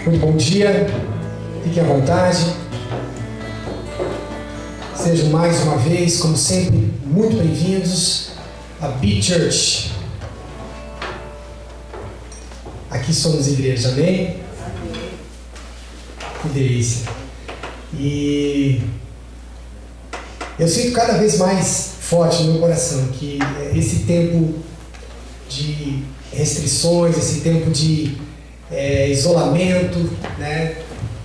Muito bom dia, fiquem à vontade. Sejam mais uma vez, como sempre, muito bem-vindos à Be Church. Aqui somos igreja, amém? Que delícia. E eu sinto cada vez mais forte no meu coração que esse tempo de restrições, esse tempo de isolamento, né,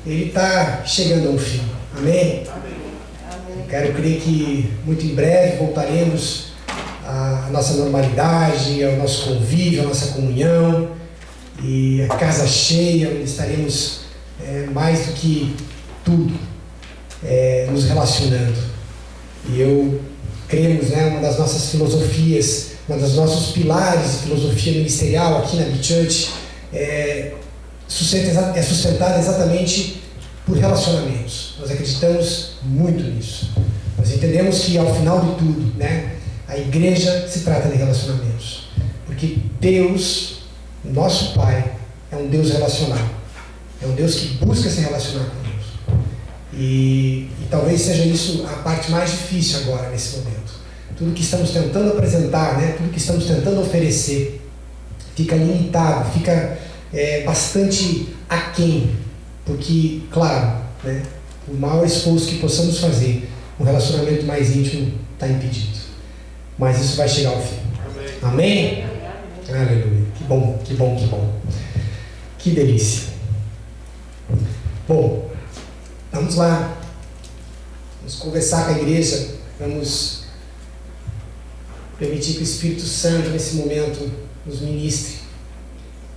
ele está chegando ao fim, amém? Eu quero crer que muito em breve voltaremos à nossa normalidade, ao nosso convívio, à nossa comunhão, e a casa cheia, onde estaremos mais do que tudo nos relacionando. E eu cremos, né, uma das nossas filosofias, um dos nossos pilares de filosofia ministerial aqui na Be Church é sustentada exatamente por relacionamentos. Nós acreditamos muito nisso. Nós entendemos que ao final de tudo, né, a igreja se trata de relacionamentos. Porque Deus, nosso Pai, é um Deus relacional. É um Deus que busca se relacionar conosco. E talvez seja isso a parte mais difícil agora, nesse momento. Tudo que estamos tentando apresentar, né, tudo que estamos tentando oferecer, fica limitado, fica bastante aquém. Porque, claro, né, o maior esforço que possamos fazer, um relacionamento mais íntimo está impedido. Mas isso vai chegar ao fim. Amém? Amém? Aleluia. Que bom, que bom, que bom. Que delícia. Bom, vamos lá. Vamos conversar com a igreja. Vamos permitir que o Espírito Santo, nesse momento, nos ministre.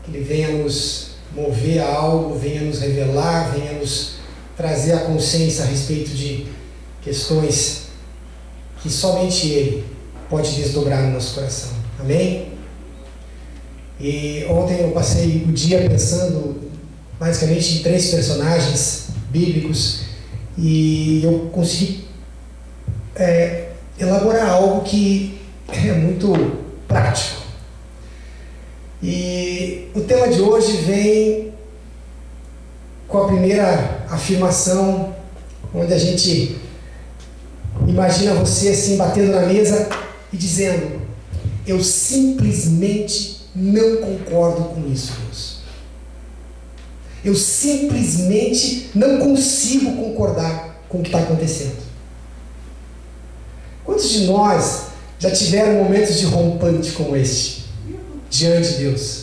Que Ele venha nos mover a algo, venha nos revelar, venha nos trazer a consciência a respeito de questões que somente Ele pode desdobrar no nosso coração. Amém? E ontem eu passei o dia pensando basicamente em 3 personagens bíblicos e eu consegui elaborar algo que é muito prático. E o tema de hoje vem com a primeira afirmação, onde a gente imagina você assim batendo na mesa e dizendo: eu simplesmente não concordo com isso, Deus. Eu simplesmente não consigo concordar com o que está acontecendo. Quantos de nós já tiveram momentos de rompante como este diante de Deus?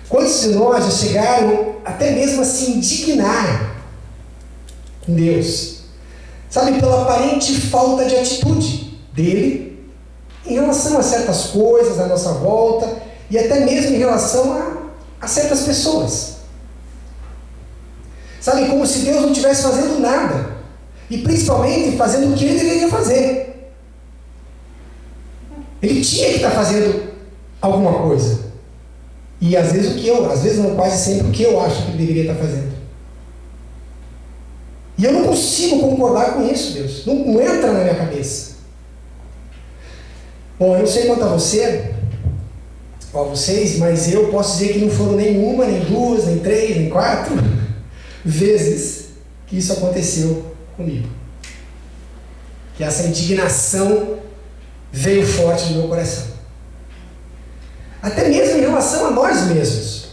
Quantos de nós já chegaram até mesmo a se indignar com Deus, sabe, pela aparente falta de atitude dele em relação a certas coisas à nossa volta e até mesmo em relação a certas pessoas? Sabe, como se Deus não estivesse fazendo nada, e principalmente fazendo o que Ele deveria fazer. Ele tinha que estar fazendo alguma coisa, e às vezes não, quase sempre o que eu acho que Ele deveria estar fazendo. E eu não consigo concordar com isso, Deus. Não entra na minha cabeça. Bom, eu não sei quanto a vocês, mas eu posso dizer que não foram nem uma, nem duas, nem 3, nem 4 vezes que isso aconteceu comigo. Que essa indignação veio forte no meu coração. Até mesmo em relação a nós mesmos.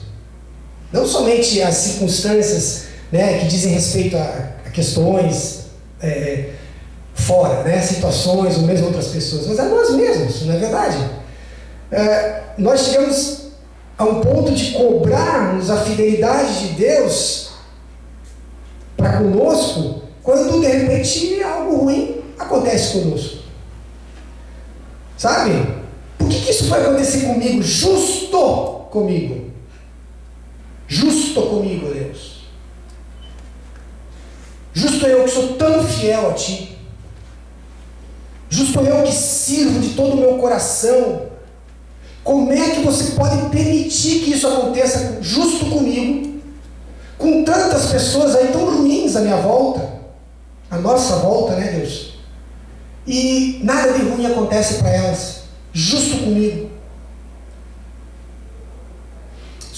Não somente as circunstâncias, né, que dizem respeito a questões fora, né, situações ou mesmo outras pessoas, mas a nós mesmos, não é verdade? Nós chegamos a um ponto de cobrarmos a fidelidade de Deus para conosco quando de repente algo ruim acontece conosco. Sabe? Por que isso foi acontecer comigo? Justo comigo, Deus. Justo eu que sou tão fiel a Ti. Justo eu que sirvo de todo o meu coração. Como é que você pode permitir que isso aconteça justo comigo, com tantas pessoas aí tão ruins à minha volta, à nossa volta, né, Deus? E nada de ruim acontece para elas, justo comigo.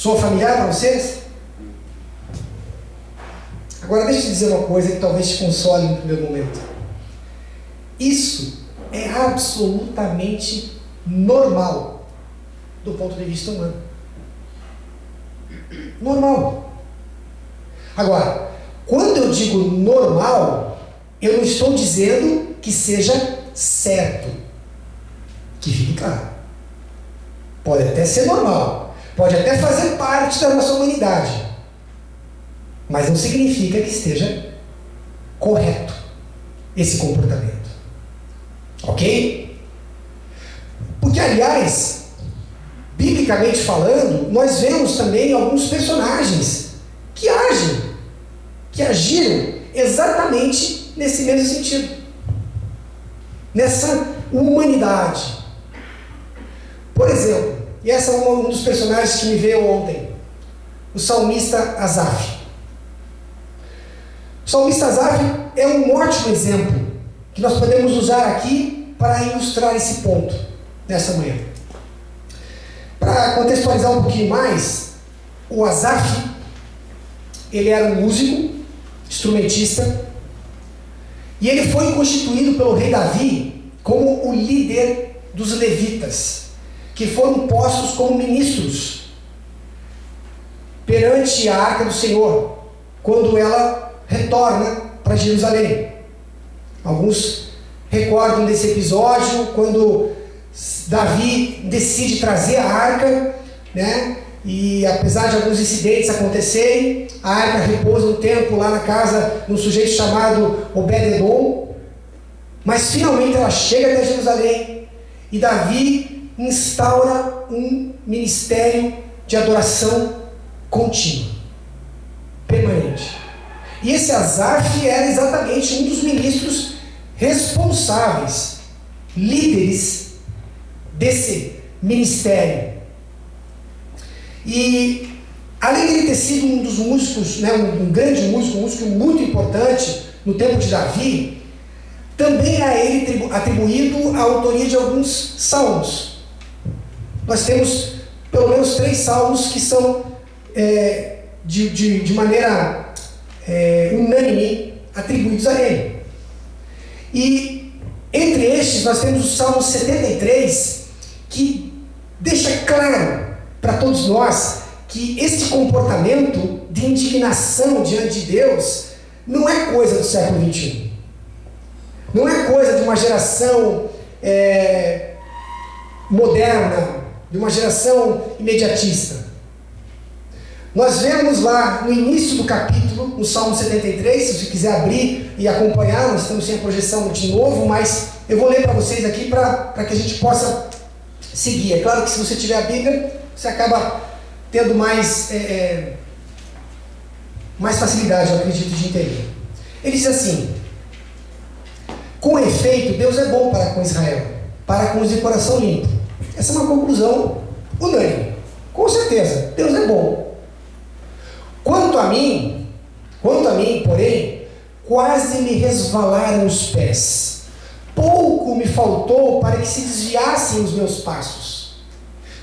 Soa familiar para vocês? Agora deixa eu te dizer uma coisa que talvez te console no primeiro momento. Isso é absolutamente normal do ponto de vista humano. Normal. Agora, quando eu digo normal, eu não estou dizendo que seja certo. Que fique claro. Pode até ser normal. Pode até fazer parte da nossa humanidade. Mas não significa que esteja correto esse comportamento. Ok? Porque, aliás, biblicamente falando, nós vemos também alguns personagens que agiram exatamente nesse mesmo sentido. Nessa humanidade. Por exemplo, e esse é um dos personagens que me veio ontem, o salmista Asaf. O salmista Asaf é um ótimo exemplo que nós podemos usar aqui para ilustrar esse ponto nessa manhã. Para contextualizar um pouquinho mais, o Asaf, ele era um músico, instrumentista, e ele foi constituído pelo rei Davi como o líder dos levitas, que foram postos como ministros perante a arca do Senhor, quando ela retorna para Jerusalém. Alguns recordam desse episódio, quando Davi decide trazer a arca, né? E apesar de alguns incidentes acontecerem, a arca repousa um tempo lá na casa de um sujeito chamado Obed-edom, mas finalmente ela chega até Jerusalém e Davi instaura um ministério de adoração contínua, permanente. E esse Asaf era exatamente um dos ministros responsáveis, líderes desse ministério. E além de ele ter sido um dos músicos, né, um grande músico, um músico muito importante no tempo de Davi, também a ele atribuído a autoria de alguns salmos. Nós temos pelo menos 3 salmos que são de maneira unânime atribuídos a ele. E entre estes nós temos o Salmo 73, que deixa claro para todos nós que este comportamento de indignação diante de Deus não é coisa do século XXI. Não é coisa de uma geração moderna, de uma geração imediatista. Nós vemos lá no início do capítulo, no Salmo 73, se você quiser abrir e acompanhar, nós estamos sem a projeção de novo, mas eu vou ler para vocês aqui para que a gente possa seguir. É claro que se você tiver a Bíblia, você acaba tendo mais facilidade, eu acredito, de entender. Ele diz assim: com efeito, Deus é bom para com Israel, para com os de coração limpo. Essa é uma conclusão unânime. Com certeza, Deus é bom. Quanto a mim, porém, quase me resvalaram os pés. Pouco me faltou para que se desviassem os meus passos.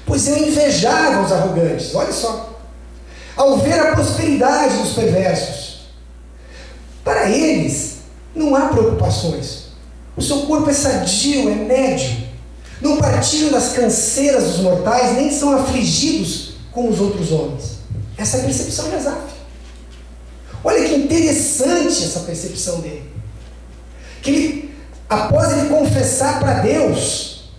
Pois eu invejava os arrogantes, olha só, ao ver a prosperidade dos perversos. Para eles, não há preocupações. O seu corpo é sadio, é médio. Não partilham das canseiras dos mortais, nem são afligidos como os outros homens. Essa é a percepção de Asaf. Olha que interessante essa percepção dele. Que ele, após ele confessar para Deus,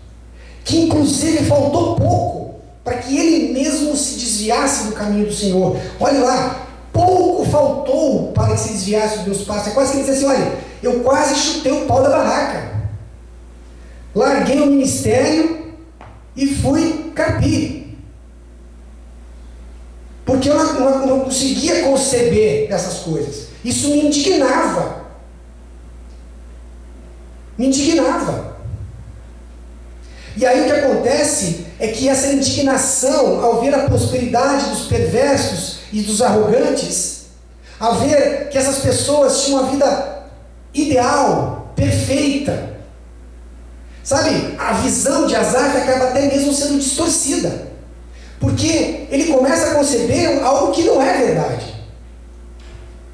que inclusive faltou pouco para que ele mesmo se desviasse do caminho do Senhor. Olha lá, pouco faltou para que se desviasse dos meus passos. É quase que ele diz assim: olha, eu quase chutei o pau da barraca. Larguei o ministério e fui carpir. Porque eu não conseguia conceber dessas coisas. Isso me indignava. Me indignava. E aí o que acontece é que essa indignação, ao ver a prosperidade dos perversos e dos arrogantes, ao ver que essas pessoas tinham uma vida ideal, perfeita, sabe, a visão de Asaf acaba até mesmo sendo distorcida. Porque ele começa a conceber algo que não é verdade.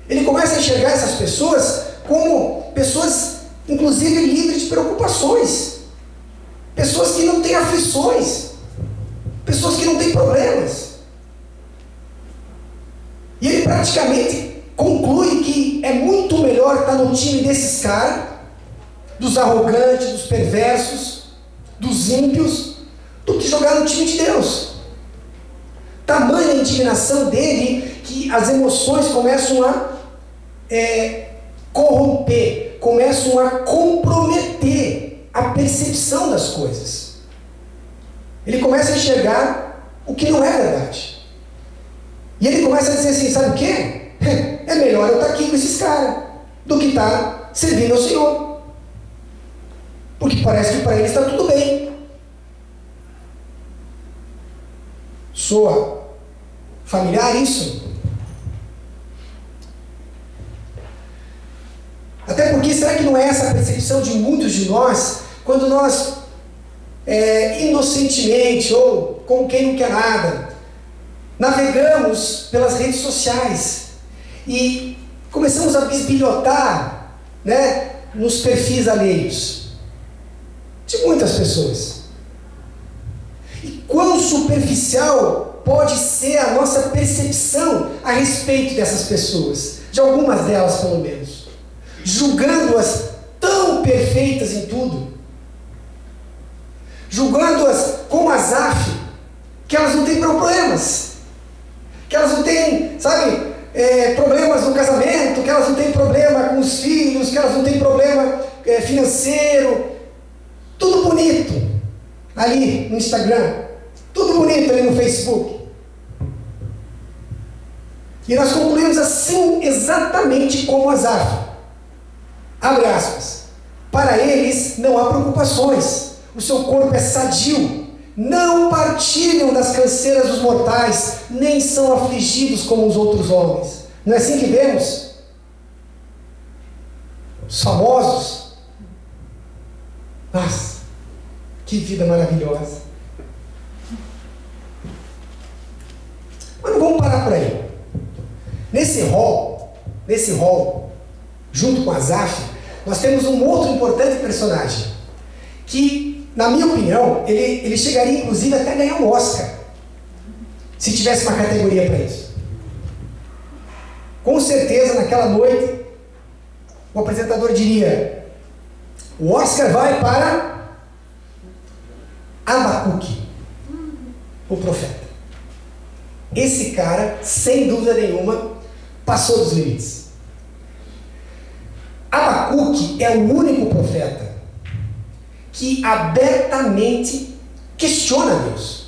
Ele começa a enxergar essas pessoas como pessoas, inclusive, livres de preocupações. Pessoas que não têm aflições. Pessoas que não têm problemas. E ele praticamente conclui que é muito melhor estar no time desses caras, dos arrogantes, dos perversos, dos ímpios, do que jogar no time de Deus. Tamanha a indignação dele que as emoções começam a corromper, começam a comprometer a percepção das coisas. Ele começa a enxergar o que não é verdade. E ele começa a dizer assim, sabe o quê? É melhor eu estar aqui com esses caras do que estar servindo ao Senhor. Porque parece que para eles está tudo bem. Soa familiar isso? Até porque, será que não é essa a percepção de muitos de nós, quando nós, inocentemente, ou como quem não quer nada, navegamos pelas redes sociais e começamos a bisbilhotar, né, nos perfis alheios de muitas pessoas? E quão superficial pode ser a nossa percepção a respeito dessas pessoas, de algumas delas pelo menos, julgando-as tão perfeitas em tudo, julgando-as com Asaf, que elas não têm problemas, que elas não têm, sabe, problemas no casamento, que elas não têm problema com os filhos, que elas não têm problema financeiro, tudo bonito ali no Instagram, tudo bonito ali no Facebook. E nós concluímos assim, exatamente como Asaf. Abre aspas. Para eles não há preocupações, o seu corpo é sadio, não partilham das canseiras dos mortais, nem são afligidos como os outros homens. Não é assim que vemos? Os famosos. Nossa, que vida maravilhosa. Mas não vamos parar por aí. Nesse rol, junto com Asaf, nós temos um outro importante personagem, que, na minha opinião, ele chegaria inclusive até a ganhar um Oscar, se tivesse uma categoria para isso. Com certeza, naquela noite, o apresentador diria: o Oscar vai para Abacuque, o profeta. Esse cara, sem dúvida nenhuma, passou dos limites. Abacuque é o único profeta que abertamente questiona Deus.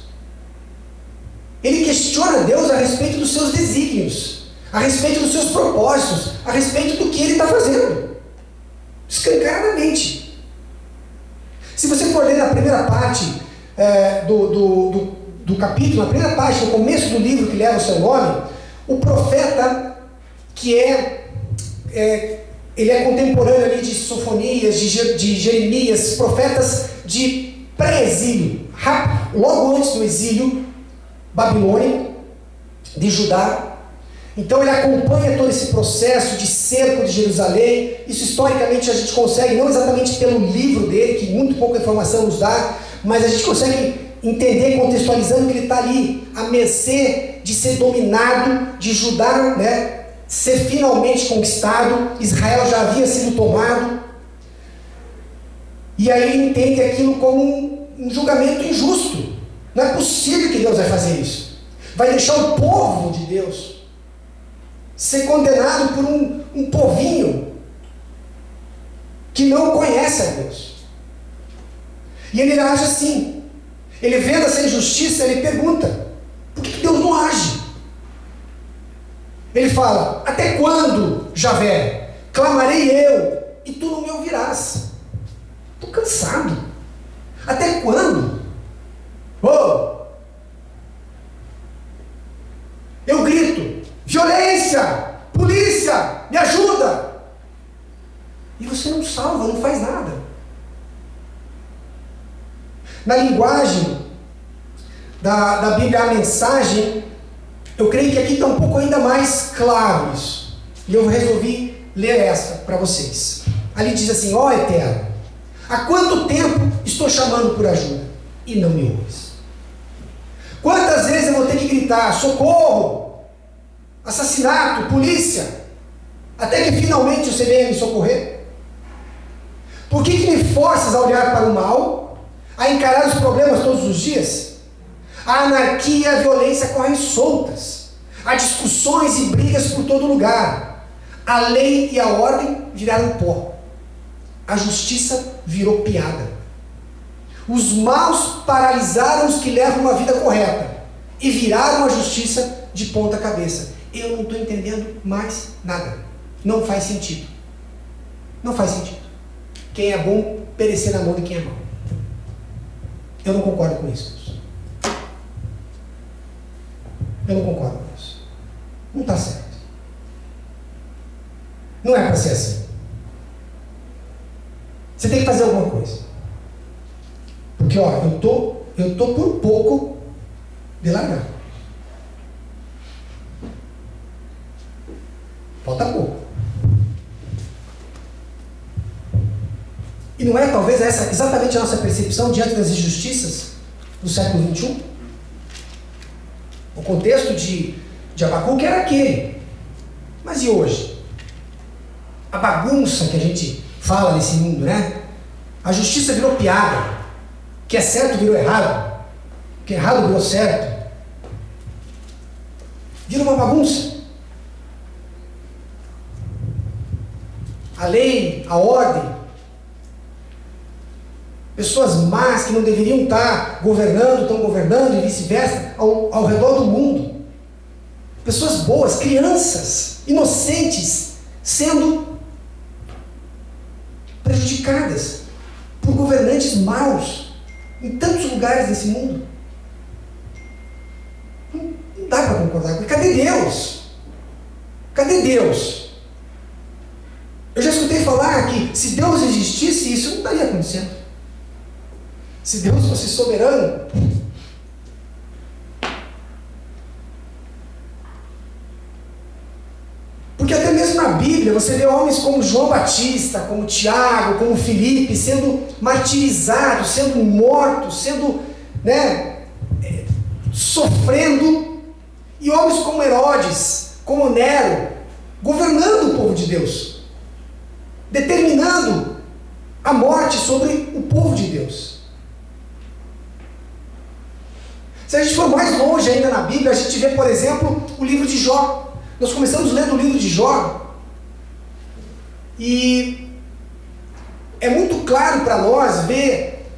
Ele questiona Deus a respeito dos seus desígnios, a respeito dos seus propósitos, a respeito do que ele está fazendo, escancaradamente. Se você for ler na primeira parte do capítulo, na primeira parte, no começo do livro que leva o seu nome, o profeta, que ele é contemporâneo ali de Sofonias, de Jeremias, profetas de pré-exílio, logo antes do exílio babilônico de Judá. Então ele acompanha todo esse processo de cerco de Jerusalém. Isso historicamente a gente consegue, não exatamente pelo livro dele, que muito pouca informação nos dá, mas a gente consegue entender, contextualizando, que ele está ali à mercê de ser dominado, de Judá, né, ser finalmente conquistado. Israel já havia sido tomado, e aí ele entende aquilo como um julgamento injusto. Não é possível que Deus vai fazer isso, vai deixar o povo de Deus ser condenado por um povinho que não conhece a Deus. E ele age assim. Ele vendo essa injustiça, ele pergunta: por que Deus não age? Ele fala: até quando, Javé, clamarei eu e tu não me ouvirás? Estou cansado. Até quando? Eu grito: violência, polícia, me ajuda! E você não salva, não faz nada. Na linguagem da Bíblia, a Mensagem, eu creio que aqui está um pouco ainda mais claro isso. E eu resolvi ler essa para vocês. Ali diz assim: ó Eterno, há quanto tempo estou chamando por ajuda e não me ouves? Quantas vezes eu vou ter que gritar: socorro, assassinato, polícia, até que finalmente você venha me socorrer? Por que me forças a olhar para o mal, a encarar os problemas todos os dias? A anarquia e a violência correm soltas. Há discussões e brigas por todo lugar. A lei e a ordem viraram pó. A justiça virou piada. Os maus paralisaram os que levam uma vida correta e viraram a justiça de ponta cabeça. Eu não estou entendendo mais nada. Não faz sentido. Não faz sentido. Quem é bom perecer na mão de quem é mau. Eu não concordo com isso. Eu não concordo com isso. Não está certo. Não é para ser assim. Você tem que fazer alguma coisa. Porque, ó, eu tô por pouco de largar. Falta pouco. E não é talvez essa exatamente a nossa percepção diante das injustiças do século XXI? O contexto de Abacuque era aquele. Mas e hoje? A bagunça que a gente fala nesse mundo, né? A justiça virou piada. O que é certo virou errado. O que é errado virou certo. Vira uma bagunça. A lei, a ordem. Pessoas más que não deveriam estar governando, estão governando e vice-versa ao redor do mundo. Pessoas boas, crianças, inocentes, sendo prejudicadas por governantes maus em tantos lugares desse mundo. Não dá para concordar com isso. Cadê Deus? Cadê Deus? Eu já escutei falar que se Deus existisse, isso não estaria acontecendo. Se Deus fosse soberano, porque até mesmo na Bíblia você vê homens como João Batista, como Tiago, como Filipe sendo martirizados, sendo mortos, sendo, sofrendo, e homens como Herodes, como Nero, governando o povo de Deus, determinando a morte sobre o povo de Deus. Se a gente for mais longe ainda na Bíblia, a gente vê, por exemplo, o livro de Jó. Nós começamos lendo o livro de Jó e é muito claro para nós ver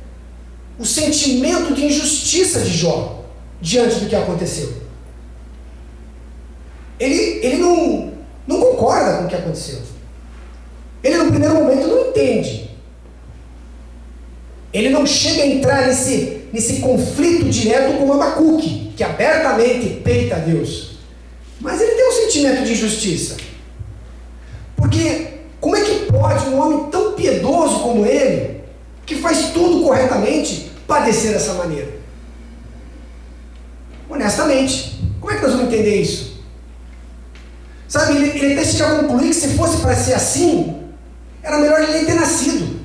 o sentimento de injustiça de Jó diante do que aconteceu. Ele não concorda com o que aconteceu. Ele no primeiro momento não entende. Ele não chega a entrar nesse conflito direto com Abacuque, que abertamente peita a Deus. Mas ele tem um sentimento de injustiça. Porque como é que pode um homem tão piedoso como ele, que faz tudo corretamente, padecer dessa maneira? Honestamente, como é que nós vamos entender isso? Sabe, ele até chega a concluir que se fosse para ser assim, era melhor ele nem ter nascido.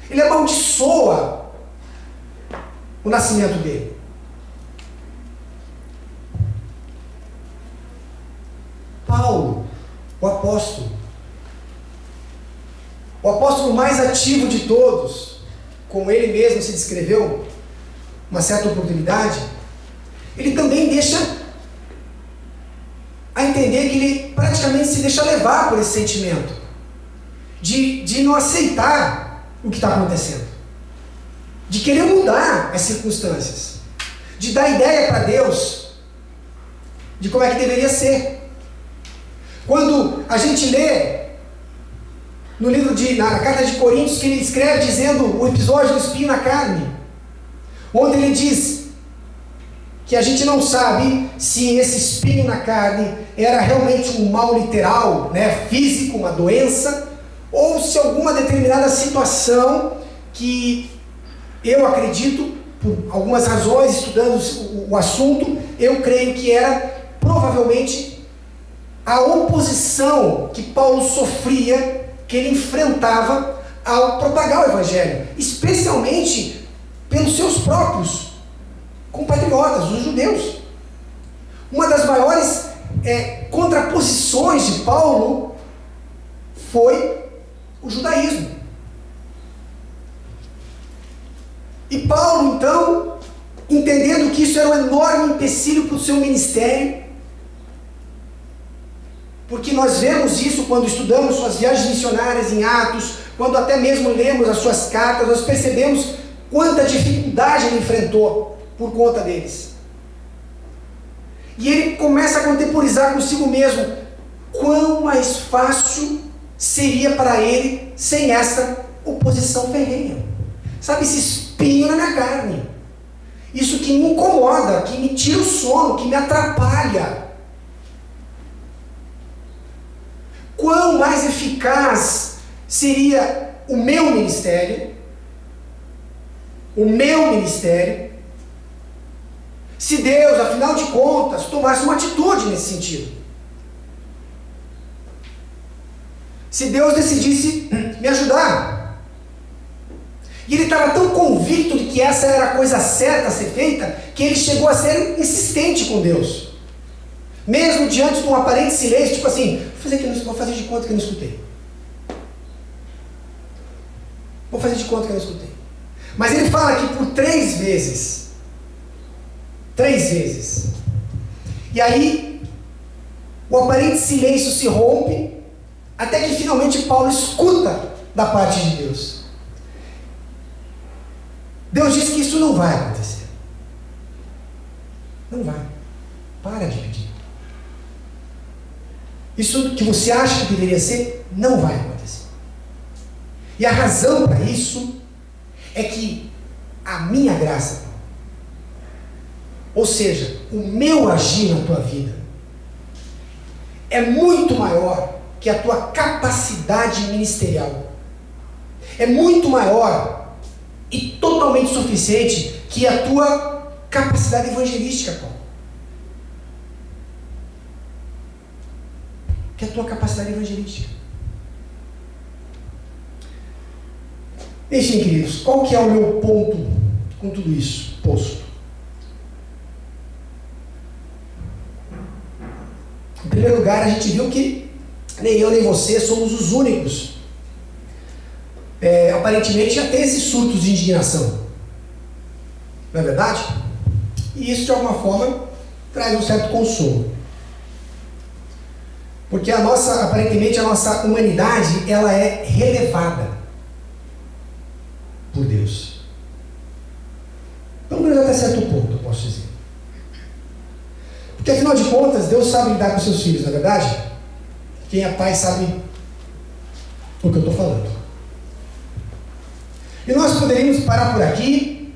Ele amaldiçoa o nascimento dele. Paulo, o apóstolo mais ativo de todos, como ele mesmo se descreveu uma certa oportunidade, ele também deixa a entender que ele praticamente se deixa levar por esse sentimento de não aceitar o que está acontecendo, de querer mudar as circunstâncias, de dar ideia para Deus de como é que deveria ser. Quando a gente lê no livro na carta de Coríntios, que ele escreve dizendo o episódio do espinho na carne, onde ele diz que a gente não sabe se esse espinho na carne era realmente um mal literal, físico, uma doença, ou se alguma determinada situação que eu acredito por algumas razões, estudando o assunto, eu creio que era provavelmente a oposição que Paulo sofria, que ele enfrentava ao propagar o Evangelho, especialmente pelos seus próprios compatriotas, os judeus. Uma das maiores contraposições de Paulo foi o judaísmo. E Paulo, então, entendendo que isso era um enorme empecilho para o seu ministério, porque nós vemos isso quando estudamos suas viagens missionárias em Atos, quando até mesmo lemos as suas cartas, nós percebemos quanta dificuldade ele enfrentou por conta deles. E ele começa a contemporizar consigo mesmo quão mais fácil seria para ele sem essa oposição ferrenha. Sabe, esse espinho na minha carne, isso que me incomoda, que me tira o sono, que me atrapalha. Quão mais eficaz seria o meu ministério, se Deus, afinal de contas, tomasse uma atitude nesse sentido. Se Deus decidisse me ajudar. E ele estava tão convicto de que essa era a coisa certa a ser feita, que ele chegou a ser insistente com Deus. Mesmo diante de um aparente silêncio, tipo assim, vou fazer de conta que eu não escutei. Vou fazer de conta que eu não escutei. Mas ele fala aqui por 3 vezes. 3 vezes. E aí, o aparente silêncio se rompe, até que finalmente Paulo escuta da parte de Deus. Deus diz que isso não vai acontecer. Não vai. Para de pedir. Isso que você acha que deveria ser, não vai acontecer. E a razão para isso é que a minha graça, ou seja, o meu agir na tua vida, é muito maior que a tua capacidade ministerial. É muito maior e totalmente suficiente que a tua capacidade evangelística, Paulo. Que a tua capacidade evangelística. Enfim, queridos, qual que é o meu ponto com tudo isso posto? Em primeiro lugar, a gente viu que nem eu nem você somos os únicos. Aparentemente já tem esses surtos de indignação. Não é verdade? E isso de alguma forma traz um certo consolo. Porque aparentemente a nossa humanidade, ela é relevada por Deus. Pelo menos até certo ponto, eu posso dizer. Porque afinal de contas, Deus sabe lidar com seus filhos, não é verdade? Quem é pai sabe o que eu estou falando. E nós poderíamos parar por aqui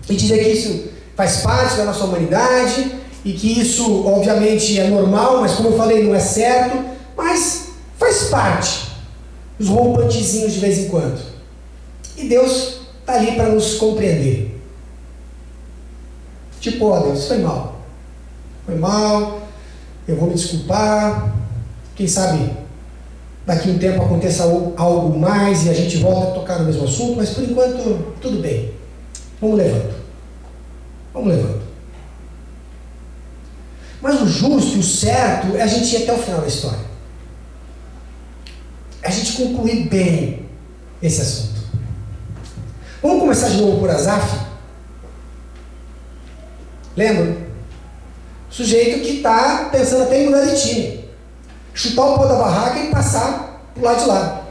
e dizer que isso faz parte da nossa humanidade e que isso, obviamente, é normal, mas como eu falei, não é certo, mas faz parte. Os rompantezinhos de vez em quando. E Deus está ali para nos compreender. Tipo, ó Deus, foi mal. Foi mal, eu vou me desculpar. Quem sabe daqui a um tempo aconteça algo mais e a gente volta a tocar no mesmo assunto, mas por enquanto, tudo bem. Vamos levando. Vamos levando. Mas o justo e o certo é a gente ir até o final da história. É a gente concluir bem esse assunto. Vamos começar de novo por Asaf? Lembra? Sujeito que está pensando até em mudar de time. Chutar o pau da barraca e passar pro lado de lá.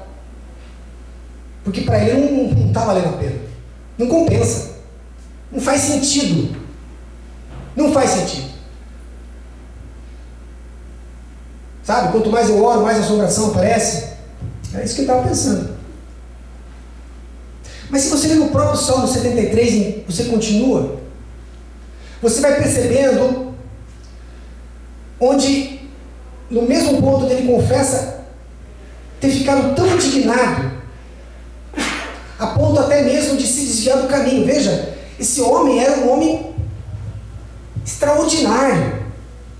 Porque para ele não está valendo a pena. Não compensa. Não faz sentido. Não faz sentido. Sabe? Quanto mais eu oro, mais assombração aparece. É isso que ele estava pensando. Mas se você ler no próprio Salmo 73, você continua, você vai percebendo onde, no mesmo ponto onde ele confessa ter ficado tão indignado, a ponto até mesmo de se desviar do caminho. Veja, Esse homem era um homem extraordinário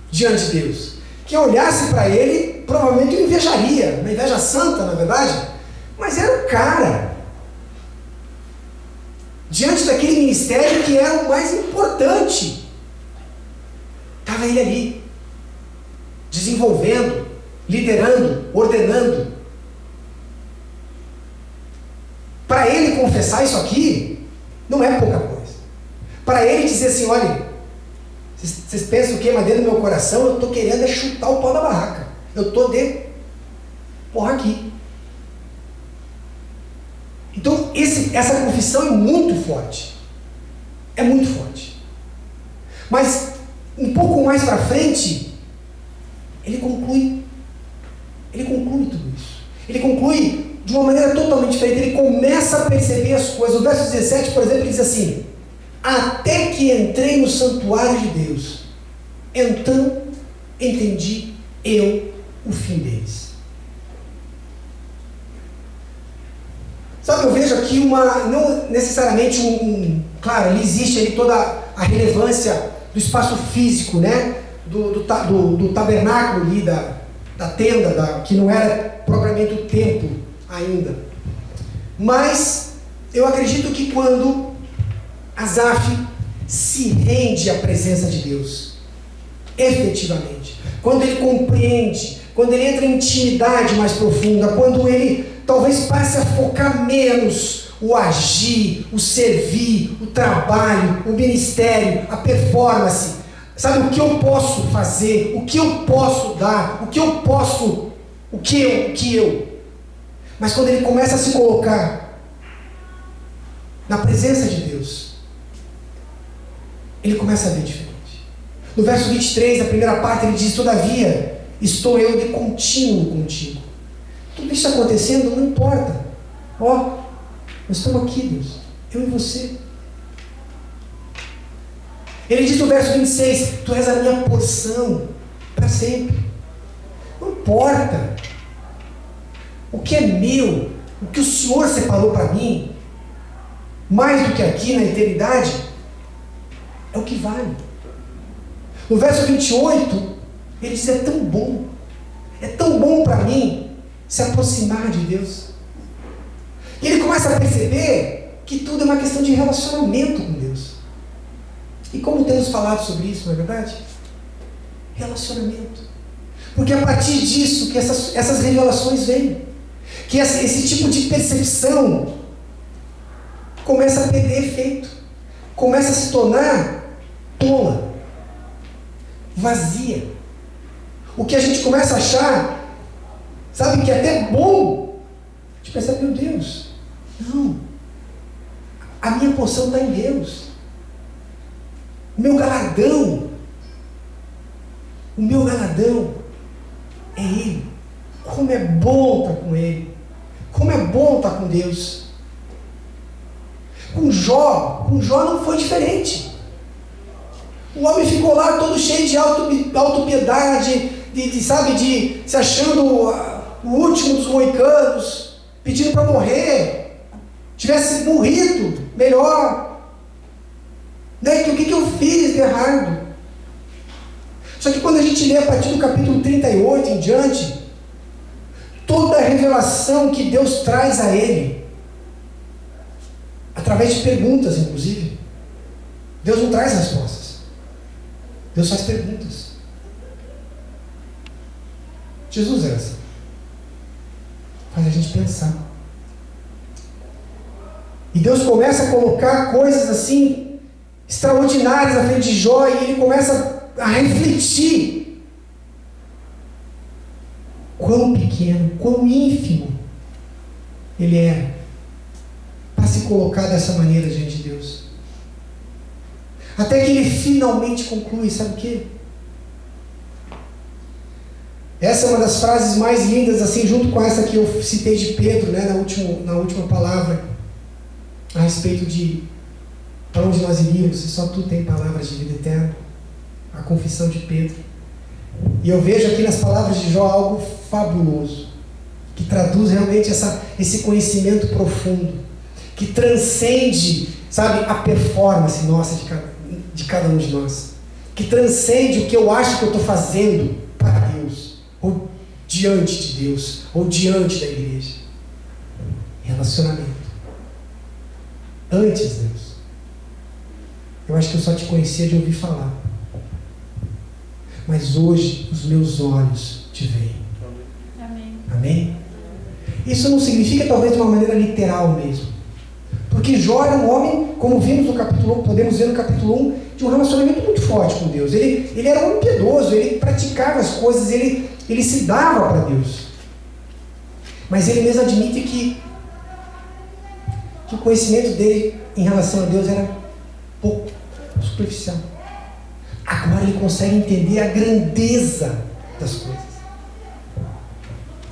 diante de Deus. Quem olhasse para ele provavelmente o invejaria, uma inveja santa, na verdade, mas era o cara. Diante daquele ministério que era o mais importante, estava ele ali, desenvolvendo, liderando, ordenando. Para ele confessar isso aqui, não é pouca coisa. Para ele dizer assim, olha, vocês pensam o que? Mas dentro do meu coração eu estou querendo chutar o pau da barraca. Eu estou de porra aqui. Então essa confissão é muito forte. É muito forte. Mas um pouco mais para frente, ele conclui tudo isso. Ele conclui de uma maneira totalmente diferente. Ele começa a perceber as coisas. O verso 17, por exemplo, ele diz assim: até que entrei no santuário de Deus, então entendi eu o fim deles. Sabe, eu vejo aqui não necessariamente claro, ali existe ali toda a relevância do espaço físico, né? Do tabernáculo ali, da tenda, que não era propriamente o templo ainda. Mas eu acredito que quando Asaf se rende à presença de Deus, efetivamente, quando ele compreende, quando ele entra em intimidade mais profunda, quando ele talvez passe a focar menos o agir, o servir, o trabalho, o ministério, a performance, sabe, o que eu posso fazer, o que eu posso dar, mas quando ele começa a se colocar na presença de Deus, ele começa a ver diferente. No verso 23, a primeira parte, ele diz: todavia, estou eu de contínuo contigo. Tudo isso está acontecendo, não importa. Ó, nós estamos aqui, Deus, eu e você. Ele diz no verso 26, tu és a minha porção para sempre. Não importa o que é meu, o que o Senhor separou para mim, mais do que aqui na eternidade, é o que vale. No verso 28, ele diz: é tão bom para mim se aproximar de Deus. E ele começa a perceber que tudo é uma questão de relacionamento com Deus. E como temos falado sobre isso, não é verdade? Relacionamento. Porque é a partir disso que essas revelações vêm. Que esse tipo de percepção começa a perder efeito. Começa a se tornar tola, vazia. O que a gente começa a achar, sabe, que é até bom. A gente pensa: meu Deus, não. A minha porção está em Deus. O meu galardão é Ele. Como é bom estar com Ele. Como é bom estar com Deus. Com Jó não foi diferente. O homem ficou lá todo cheio de autopiedade, de se achando o último dos moicanos, pedindo para morrer. Tivesse morrido, melhor. Né? O que eu fiz de errado? Só que quando a gente lê a partir do capítulo 38 em diante, toda a revelação que Deus traz a ele, através de perguntas, inclusive. Deus não traz respostas. Deus faz perguntas. Jesus é assim. Faz a gente pensar. E Deus começa a colocar coisas assim extraordinárias na frente de Jó, e ele começa a refletir quão pequeno, quão ínfimo ele é para se colocar dessa maneira diante de Deus. Até que ele finalmente conclui, sabe o quê? Essa é uma das frases mais lindas, assim, junto com essa que eu citei de Pedro, né, na última palavra, a respeito de para onde nós iríamos, se só tu tem palavras de vida eterna. A confissão de Pedro. E eu vejo aqui nas palavras de Jó algo fabuloso, que traduz realmente esse conhecimento profundo, que transcende sabe, a performance nossa de cada um de nós, que transcende o que eu acho que eu estou fazendo para Deus, ou diante de Deus, ou diante da igreja. Relacionamento. Antes, Deus, eu acho que eu só te conhecia de ouvir falar. Mas hoje os meus olhos te veem. Amém. Amém? Isso não significa talvez de uma maneira literal mesmo. Porque Jó era um homem, como vimos no capítulo 1, podemos ver no capítulo 1, de um relacionamento muito forte com Deus. Ele era um homem piedoso, ele praticava as coisas, ele se dava para Deus. Mas ele mesmo admite que o conhecimento dele em relação a Deus era pouco, superficial. Agora ele consegue entender a grandeza das coisas.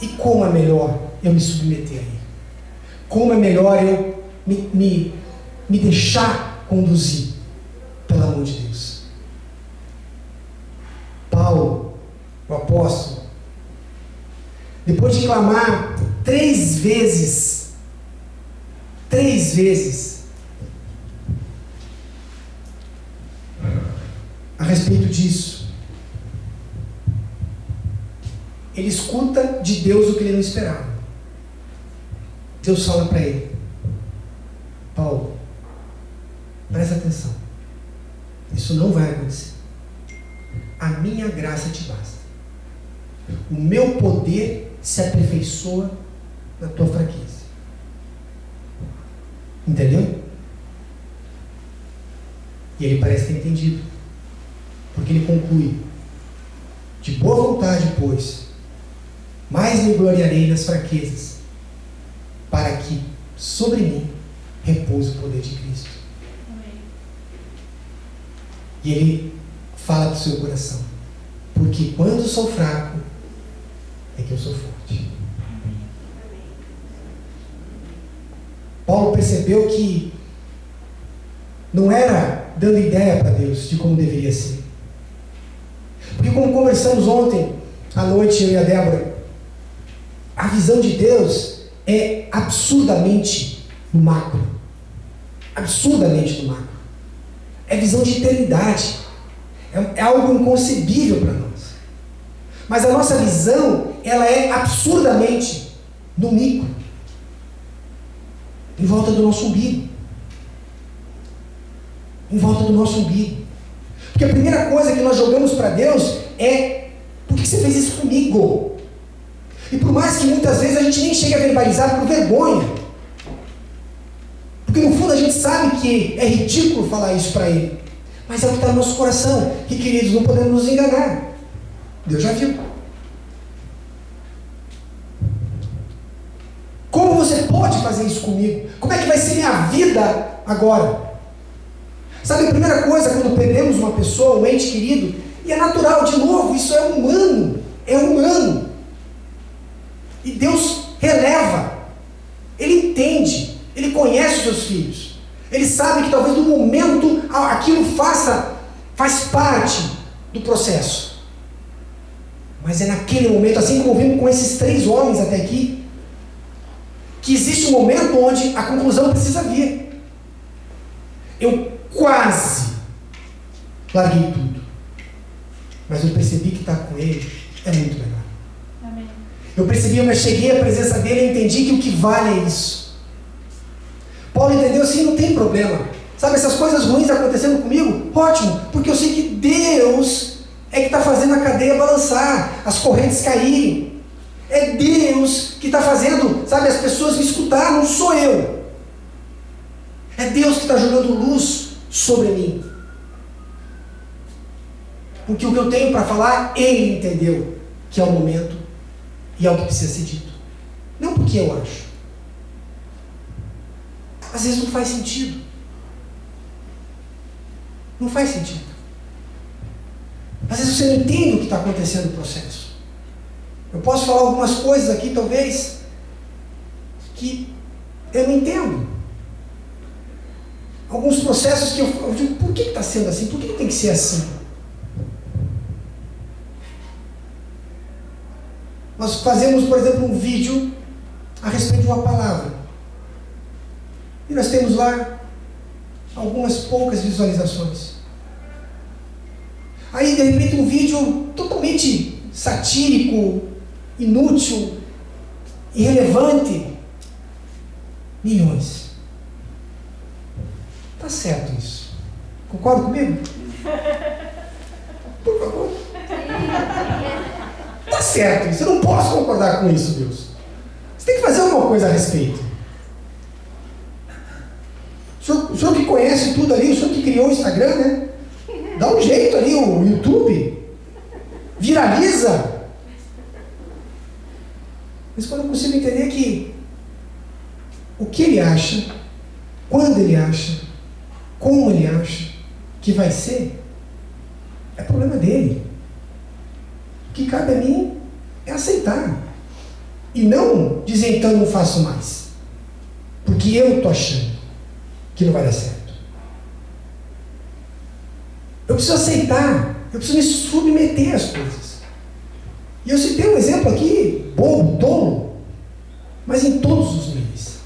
E como é melhor eu me submeter a Ele? Como é melhor eu me deixar conduzir pelo amor de Deus? Paulo, o apóstolo, depois de clamar 3 vezes a respeito disso, ele escuta de Deus o que ele não esperava. Deus fala para ele: Paulo, presta atenção, isso não vai acontecer. A minha graça te basta. O meu poder se aperfeiçoa na tua fraqueza. Entendeu? E ele parece ter entendido, porque ele conclui: de boa vontade, pois, mais me gloriarei nas fraquezas, para que sobre mim repouse o poder de Cristo. Amém. E ele fala para o seu coração: porque quando sou fraco, é que eu sou forte. Paulo percebeu que não era dando ideia para Deus de como deveria ser. Porque, como conversamos ontem à noite, eu e a Débora, a visão de Deus é absurdamente no macro. Absurdamente no macro. É visão de eternidade. É algo inconcebível para nós. Mas a nossa visão, ela é absurdamente no micro. Em volta do nosso umbigo. Em volta do nosso umbigo. Porque a primeira coisa que nós jogamos para Deus é: por que você fez isso comigo? E por mais que muitas vezes a gente nem chegue a verbalizar por vergonha. Porque no fundo a gente sabe que é ridículo falar isso para Ele. Mas é o que está no nosso coração. E queridos, não podemos nos enganar. Deus já viu. Como você pode fazer isso comigo? Como é que vai ser minha vida agora? Sabe, a primeira coisa, quando perdemos uma pessoa, um ente querido, e é natural, de novo, isso é humano. É humano. E Deus releva. Ele entende. Ele conhece os seus filhos. Ele sabe que talvez no momento aquilo faz parte do processo. Mas é naquele momento, assim como vimos com esses 3 homens até aqui, que existe um momento onde a conclusão precisa vir. Eu quase larguei tudo, mas eu percebi que estar com Ele é muito melhor. Amém. Eu percebi, eu cheguei à presença dele e entendi que o que vale é isso. Paulo entendeu assim: não tem problema. Sabe, essas coisas ruins acontecendo comigo? Ótimo, porque eu sei que Deus é que está fazendo a cadeia balançar, as correntes caírem. É Deus que está fazendo, sabe, as pessoas me escutar, não sou eu. É Deus que está jogando luz sobre mim. Porque o que eu tenho para falar, Ele entendeu que é o momento e é o que precisa ser dito. Não porque eu acho. Às vezes não faz sentido. Não faz sentido. Às vezes você não entende o que está acontecendo no processo. Eu posso falar algumas coisas aqui, talvez, que eu não entendo. Alguns processos que eu digo: por que está sendo assim? Por que tem que ser assim? Nós fazemos, por exemplo, um vídeo a respeito de uma palavra. E nós temos lá algumas poucas visualizações. Aí, de repente, um vídeo totalmente satírico, inútil, irrelevante, milhões. Tá certo isso? Concorda comigo? Por favor. Tá certo isso. Eu não posso concordar com isso, Deus. Você tem que fazer alguma coisa a respeito. O senhor que conhece tudo ali, o senhor que criou o Instagram, né? Dá um jeito ali, o YouTube. Viraliza. Mas quando eu consigo entender que o que ele acha, quando ele acha, como ele acha que vai ser, é problema dele. O que cabe a mim é aceitar. E não dizer, então não faço mais. Porque eu estou achando que não vai dar certo. Eu preciso aceitar. Eu preciso me submeter às coisas. E eu citei um exemplo aqui, bobo, tolo, mas em todos os níveis.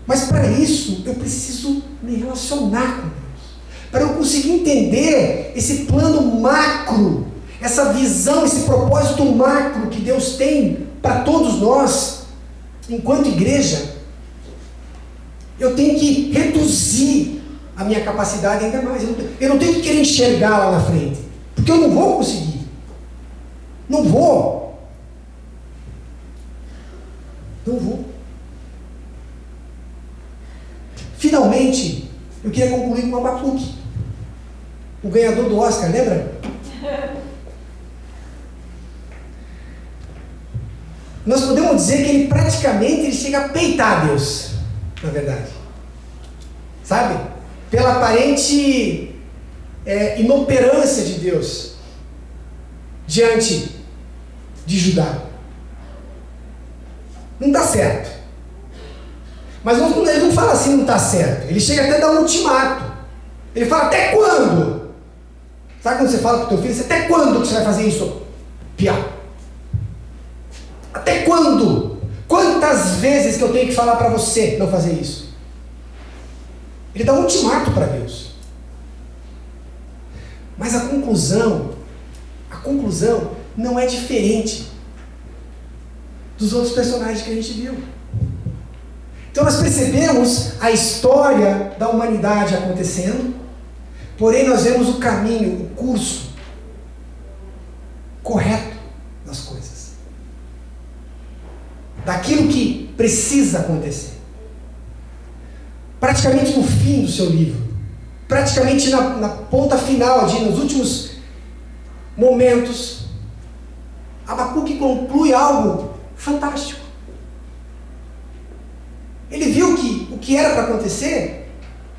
Mas para isso, eu preciso me relacionar com Deus. Para eu conseguir entender esse plano macro, essa visão, esse propósito macro que Deus tem para todos nós, enquanto igreja, eu tenho que reduzir a minha capacidade ainda mais. Eu não tenho que querer enxergar lá na frente, porque eu não vou conseguir. Não vou. Não vou. Finalmente, eu queria concluir com Abacuque, o ganhador do Oscar, lembra? Nós podemos dizer que ele chega a peitar Deus, na verdade. Sabe? Pela aparente inoperância de Deus diante de Judá. Não está certo. Mas ele não fala assim, não está certo. Ele chega até a dar um ultimato. Ele fala, até quando? Sabe quando você fala para o teu filho, até quando que você vai fazer isso? Piá. Até quando? Quantas vezes que eu tenho que falar para você não fazer isso? Ele dá um ultimato para Deus. Mas a conclusão não é diferente dos outros personagens que a gente viu. Então nós percebemos a história da humanidade acontecendo, porém nós vemos o caminho, o curso correto das coisas. Daquilo que precisa acontecer. Praticamente no fim do seu livro, praticamente na ponta final, nos últimos momentos, Abacuque conclui algo fantástico. Ele viu que o que era para acontecer,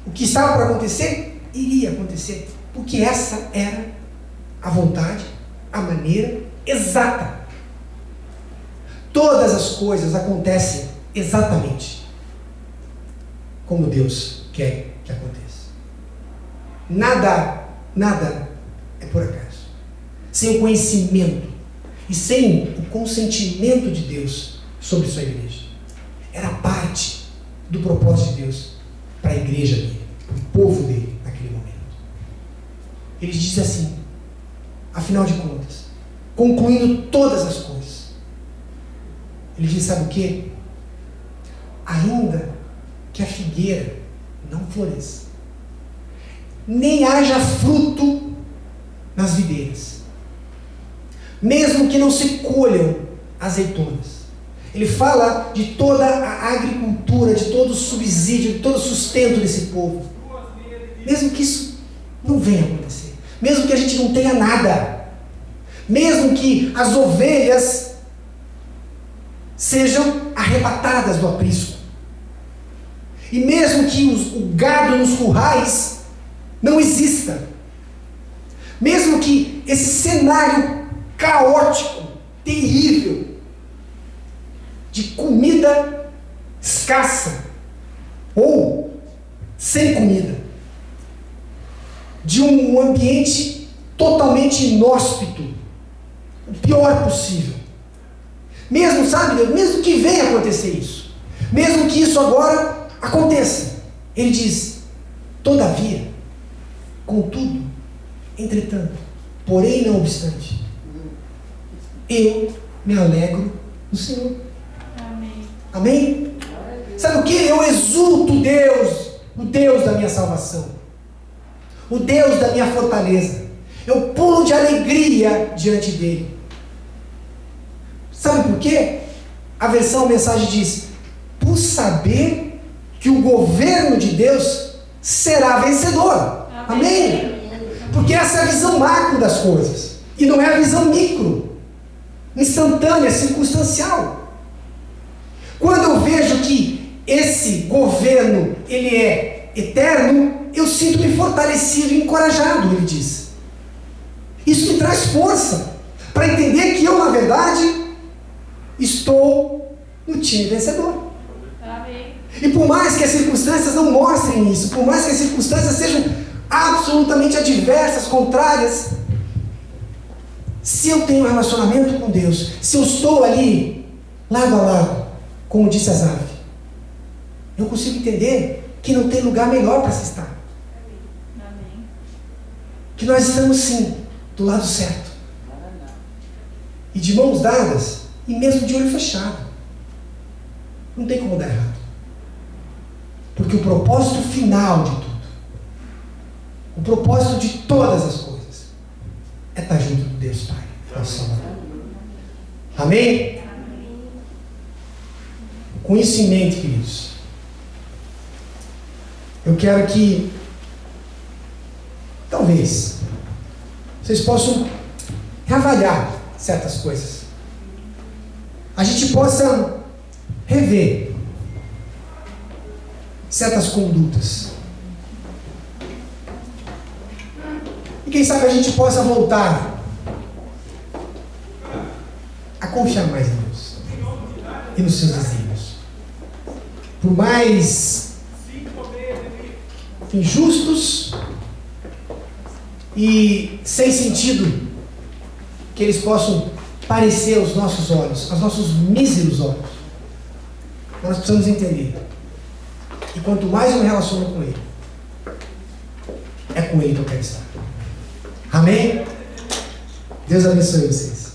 o que estava para acontecer, iria acontecer, porque essa era a vontade, a maneira exata. Todas as coisas acontecem exatamente como Deus quer que aconteça. Nada é por acaso. Sem o conhecimento e sem o consentimento de Deus sobre sua igreja. Era parte do propósito de Deus para a igreja dele, para o povo dele naquele momento. Ele diz assim, afinal de contas, concluindo todas as coisas, ele diz, sabe o quê? Ainda que a figueira não floresça, nem haja fruto nas videiras, mesmo que não se colham azeitonas. Ele fala de toda a agricultura, de todo o subsídio, de todo o sustento desse povo. Mesmo que isso não venha acontecer, mesmo que a gente não tenha nada, mesmo que as ovelhas sejam arrebatadas do aprisco, e mesmo que o gado nos currais não exista, mesmo que esse cenário caótico, terrível, de comida escassa ou sem comida, de um ambiente totalmente inóspito, o pior possível, mesmo, sabe Deus, mesmo que venha acontecer isso, mesmo que isso agora aconteça, Ele diz: todavia, contudo, entretanto, porém não obstante, eu me alegro no Senhor. Amém. Amém? Sabe o que? Eu exulto Deus, o Deus da minha salvação, o Deus da minha fortaleza. Eu pulo de alegria diante dele. Sabe por quê? A versão mensagem diz: por saber que o governo de Deus será vencedor. Amém? Porque essa é a visão macro das coisas, e não é a visão micro, instantânea, circunstancial. Quando eu vejo que esse governo ele é eterno, eu sinto-me fortalecido e encorajado, ele diz. Isso me traz força para entender que eu, na verdade, estou no time vencedor. Amém. E por mais que as circunstâncias não mostrem isso, por mais que as circunstâncias sejam absolutamente adversas, contrárias, se eu tenho um relacionamento com Deus, se eu estou ali, lado a lado, como disse Asaf, eu consigo entender que não tem lugar melhor para se estar. Amém. Que nós estamos sim, do lado certo. E de mãos dadas, e mesmo de olho fechado. Não tem como dar errado. Porque o propósito final de tudo, o propósito de todas as coisas, é estar junto com Deus Pai, nosso Salvador. Amém? Com isso em mente, queridos, eu quero que, talvez, vocês possam reavaliar certas coisas. A gente possa rever certas condutas. E quem sabe a gente possa voltar a confiar mais em Deus e nos seus desígnios. Por mais injustos e sem sentido que eles possam parecer aos nossos olhos, aos nossos míseros olhos, nós precisamos entender que quanto mais eu me relaciono com Ele, é com Ele que eu quero estar. Amém? Deus abençoe vocês.